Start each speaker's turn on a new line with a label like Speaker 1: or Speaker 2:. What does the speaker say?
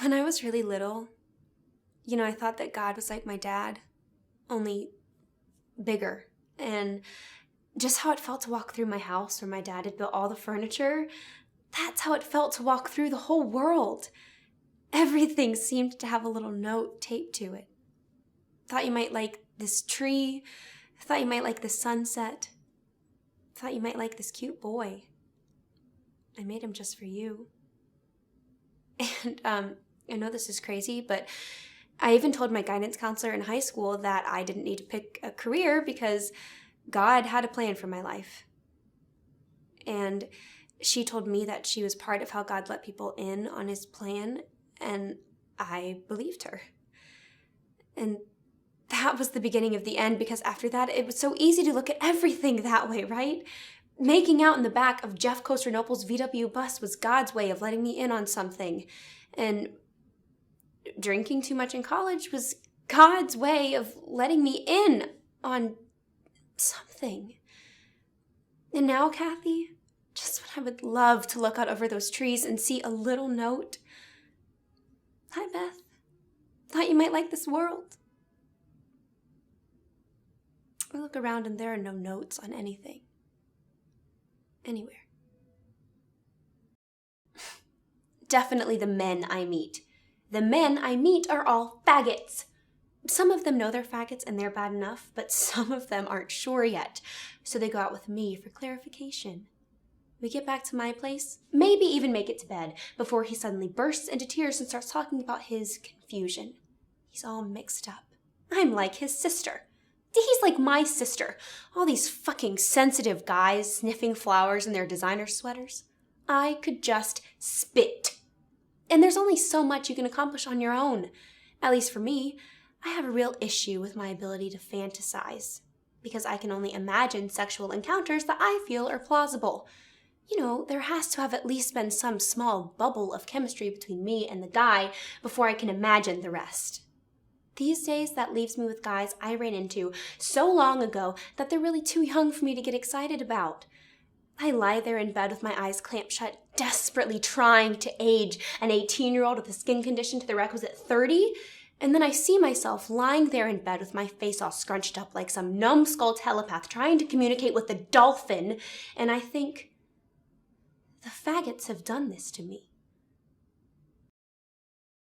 Speaker 1: When I was really little, I thought that God was like my dad, only bigger. And just how it felt to walk through my house where my dad had built all the furniture, that's how it felt to walk through the whole world. Everything seemed to have a little note taped to it. Thought you might like this tree. Thought you might like this sunset. Thought you might like this cute boy. I made him just for you. And I know this is crazy, but I even told my guidance counselor in high school that I didn't need to pick a career because God had a plan for my life. And she told me that she was part of how God let people in on his plan, and I believed her. And that was the beginning of the end, because after that, it was so easy to look at everything that way, right? Making out in the back of Jeff Kosternopol's VW bus was God's way of letting me in on something. And drinking too much in college was God's way of letting me in on something. And now, Kathy, just when I would love to look out over those trees and see a little note. Hi, Beth. Thought you might like this world. I look around and there are no notes on anything. Anywhere. Definitely the men I meet. The men I meet are all faggots. Some of them know they're faggots and they're bad enough, but some of them aren't sure yet, so they go out with me for clarification. We get back to my place, maybe even make it to bed, before he suddenly bursts into tears and starts talking about his confusion. He's all mixed up. I'm like his sister. He's like my sister. All these fucking sensitive guys sniffing flowers in their designer sweaters. I could just spit. And there's only so much you can accomplish on your own. At least for me, I have a real issue with my ability to fantasize, because I can only imagine sexual encounters that I feel are plausible. There has to have at least been some small bubble of chemistry between me and the guy before I can imagine the rest. These days, that leaves me with guys I ran into so long ago that they're really too young for me to get excited about. I lie there in bed with my eyes clamped shut, desperately trying to age an 18-year-old with a skin condition to the requisite 30, and then I see myself lying there in bed with my face all scrunched up like some numbskull telepath trying to communicate with a dolphin, and I think, the faggots have done this to me.